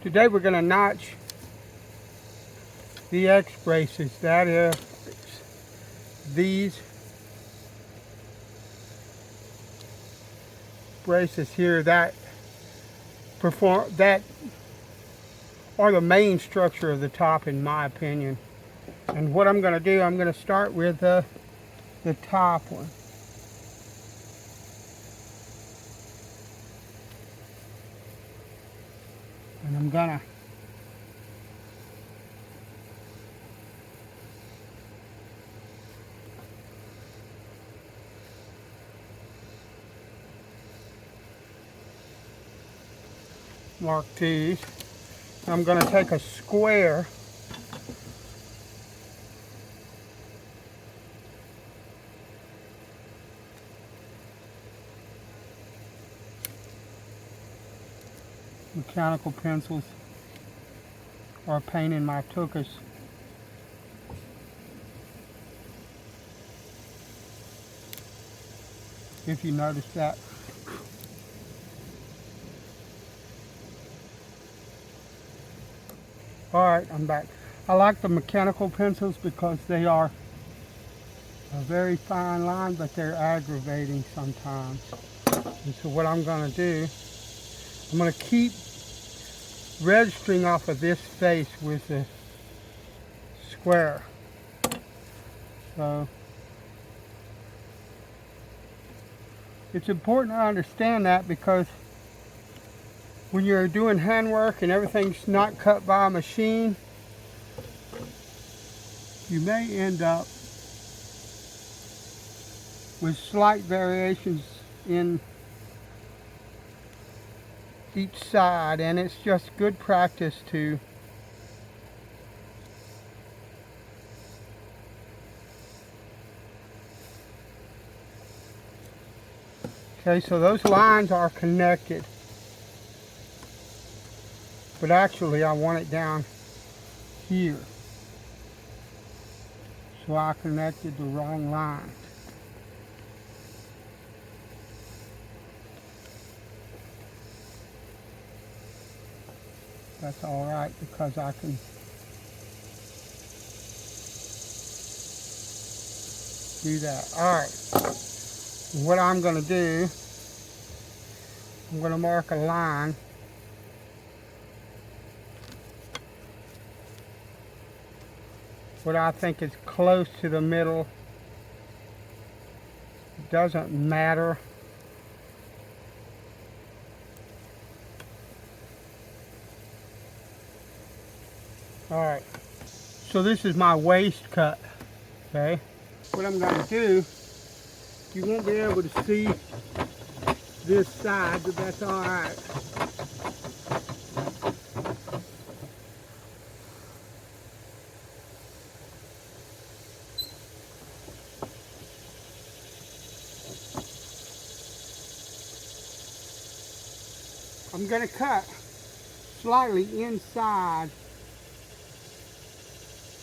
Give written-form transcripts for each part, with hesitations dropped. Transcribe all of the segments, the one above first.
Today we're going to notch the X braces. That is these braces here that are the main structure of the top, in my opinion. And what I'm going to do, I'm going to start with the top one. And I'm going to mark these. I'm going to take a square mechanical pencils are a pain in my tuchus. If you notice that. Alright, I'm back. I like the mechanical pencils because they are a very fine line, but they're aggravating sometimes. And so what I'm going to do, I'm going to keep registering off of this face with the square. So it's important to understand that, because when you're doing handwork and everything's not cut by a machine, you may end up with slight variations in each side, and it's just good practice to okay, so those lines are connected, but actually I want it down here, so I connected the wrong line. That's all right, because I can do that. All right. What I'm going to do, I'm going to mark a line what I think is close to the middle. It doesn't matter. Alright, so this is my waist cut, okay? What I'm going to do, you won't be able to see this side, but that's alright. I'm going to cut slightly inside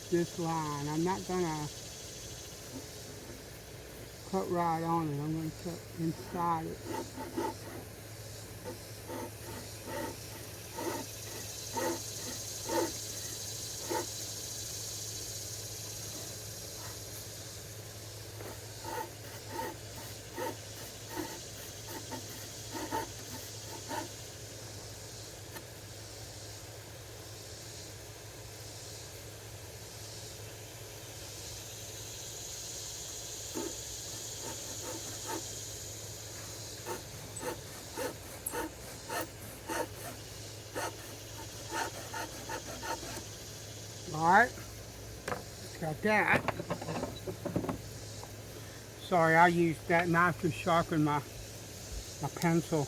this line. I'm not going to cut right on it. I'm going to cut inside it. Alright, got that. Sorry, I used that knife to sharpen my pencil.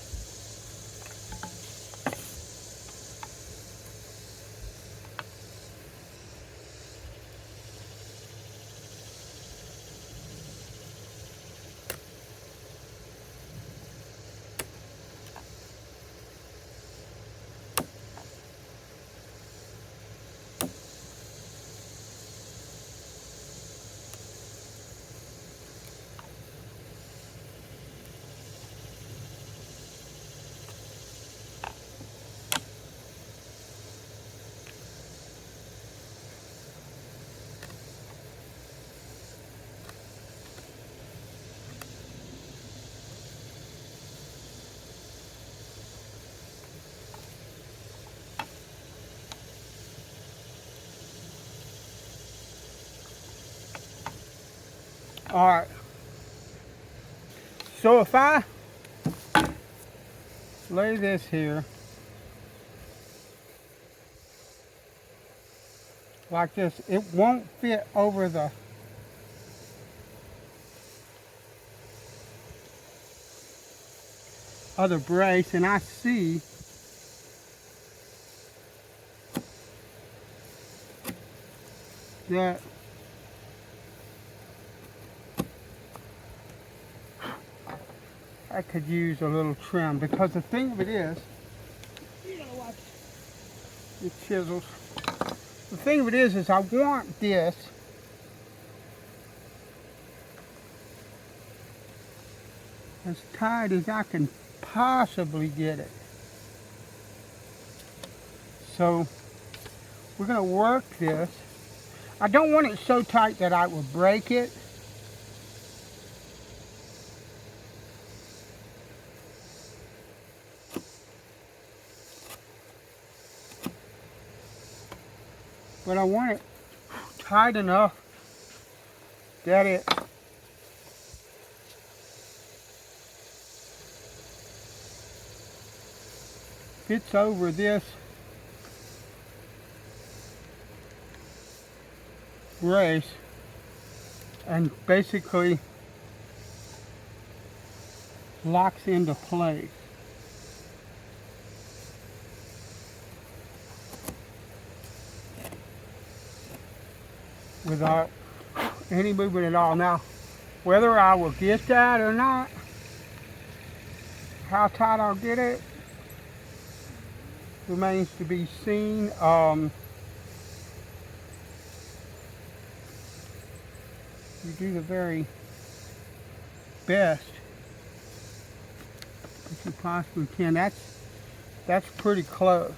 Alright. So if I lay this here like this, it won't fit over the other brace, and I see that I could use a little trim, because the thing of it is, you gotta watch the chisels. The thing of it is I want this as tight as I can possibly get it. So we're going to work this. I don't want it so tight that I will break it. But I want it tight enough that it fits over this brace and basically locks into place. Without any movement at all. Now, whether I will get that or not, how tight I'll get it, remains to be seen. You do the very best that you possibly can. That's pretty close.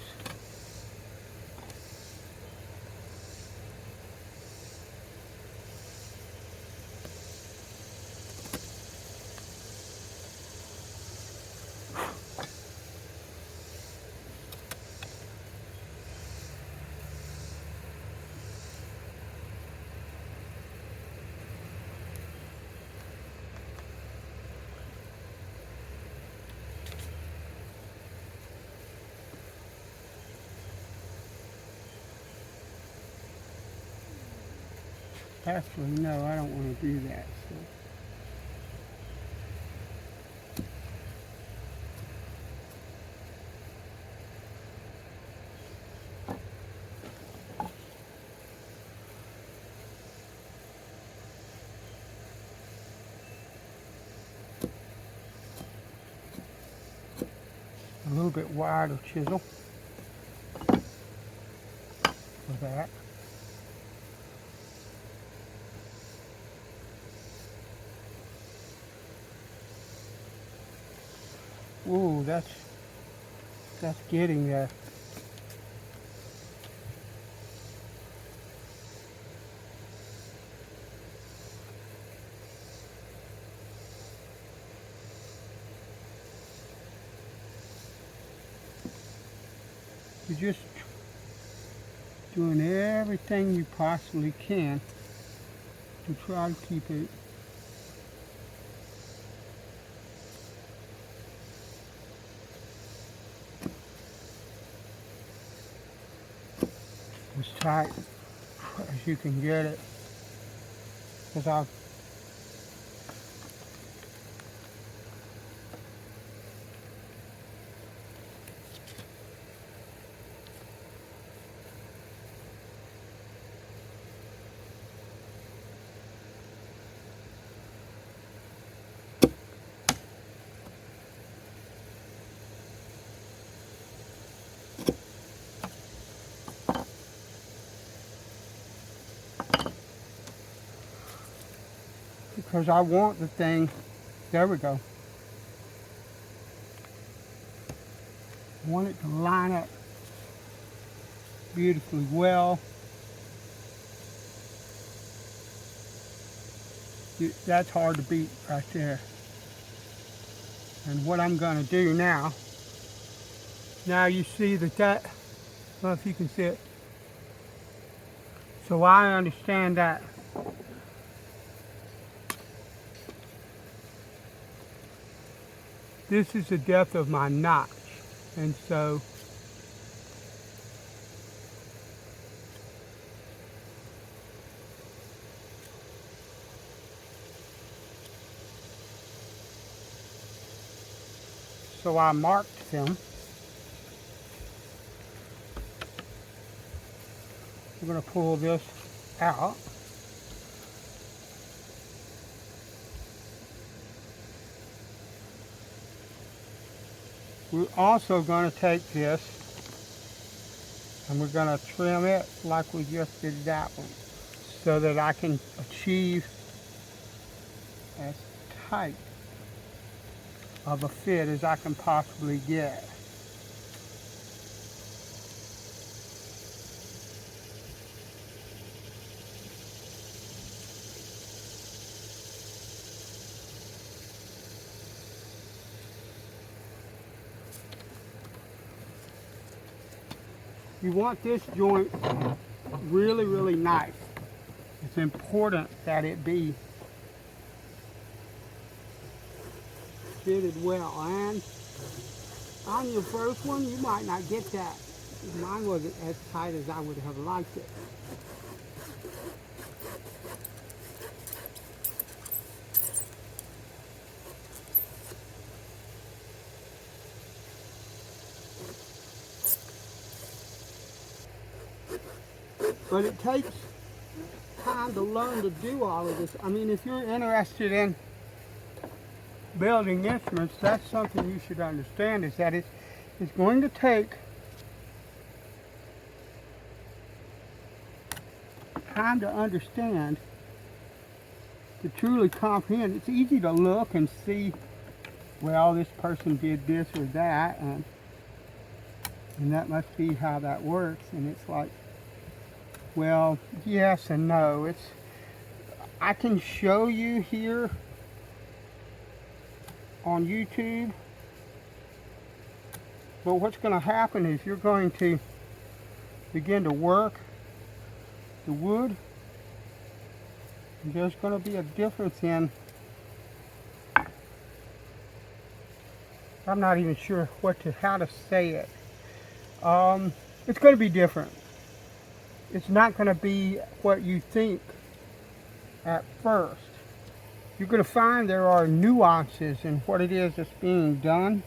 Actually, no, I don't want to do that. So. A little bit wider chisel for that. Ooh, that's getting there. You're just doing everything you possibly can to try to keep it as tight as you can get it, because I've because I want the thing, there we go. I want it to line up beautifully well. That's hard to beat right there. And what I'm going to do now you see that, I don't know if you can see it. So I understand that this is the depth of my notch. And so I marked them. I'm going to pull this out. We're also going to take this and we're going to trim it like we just did that one, so that I can achieve as tight of a fit as I can possibly get. You want this joint really, really nice. It's important that it be fitted well. And on your first one, you might not get that. Mine wasn't as tight as I would have liked it. But it takes time to learn to do all of this. I mean, if you're interested in building instruments, that's something you should understand, is that it's going to take time to understand, to truly comprehend. It's easy to look and see, well, this person did this or that, and that must be how that works. And it's like, well, yes and no. I can show you here on YouTube, but what's going to happen is you're going to begin to work the wood, and there's going to be a difference in, I'm not even sure how to say it. It's going to be different. It's not going to be what you think at first. You're going to find there are nuances in what it is that's being done.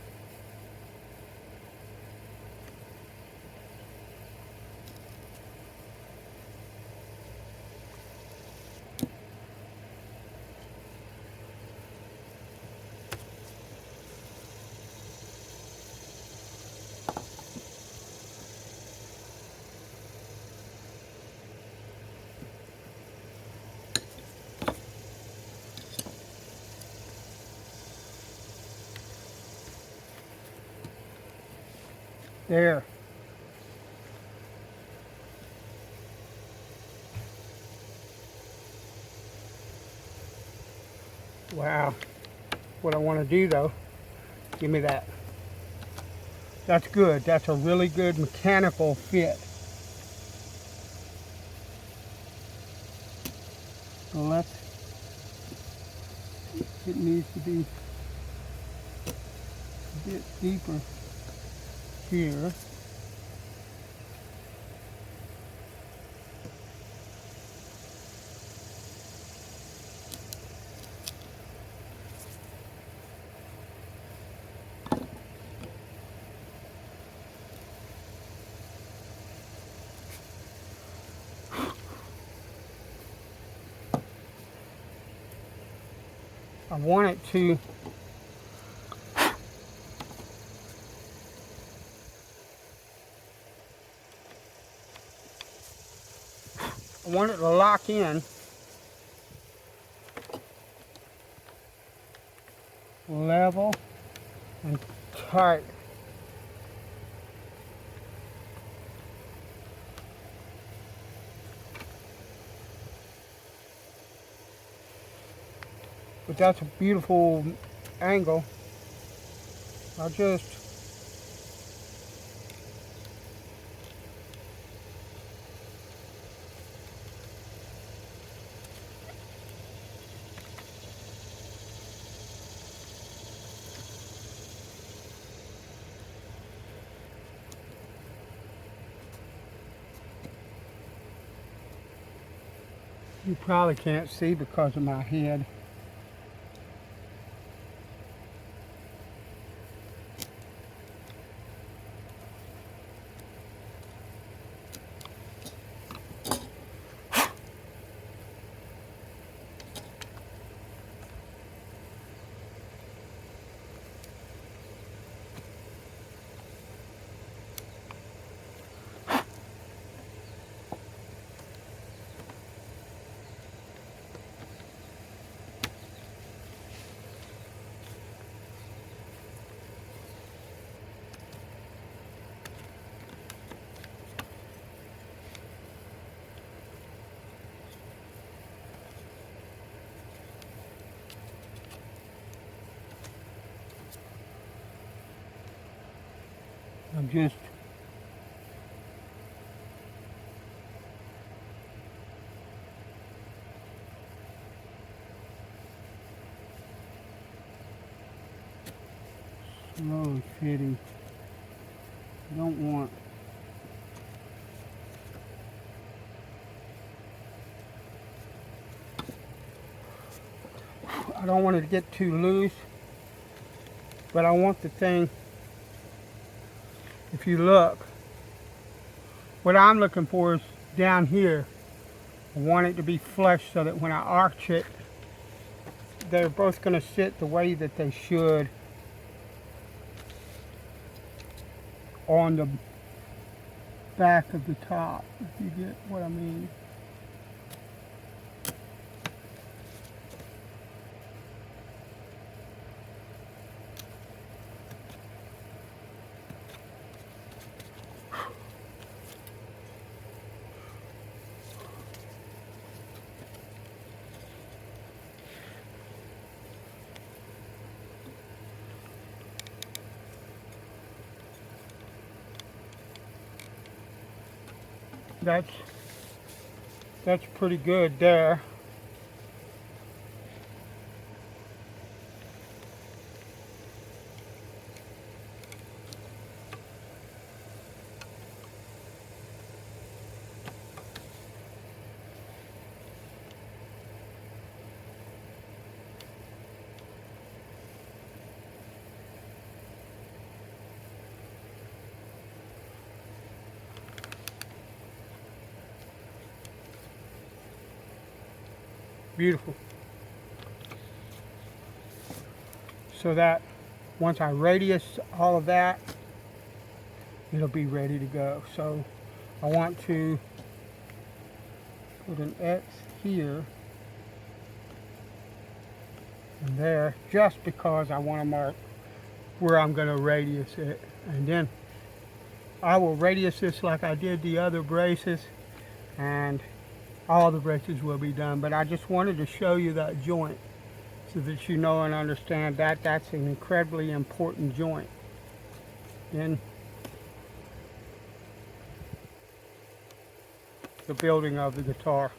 There. Wow. What I want to do though, give me that. That's good. That's a really good mechanical fit. Well, it needs to be a bit deeper here. I want it to lock in level and tight. But that's a beautiful angle. I just You probably can't see because of my head. I'm just slowly fitting. I don't want it to get too loose, but I want the thing, if you look, what I'm looking for is down here. I want it to be flush so that when I arch it, they're both going to sit the way that they should on the back of the top, if you get what I mean. That's pretty good there. Beautiful. So that once I radius all of that, it'll be ready to go. So I want to put an X here and there, just because I want to mark where I'm going to radius it. And then I will radius this like I did the other braces, and all the braces will be done. But I just wanted to show you that joint so that you know and understand that that's an incredibly important joint in the building of the guitar.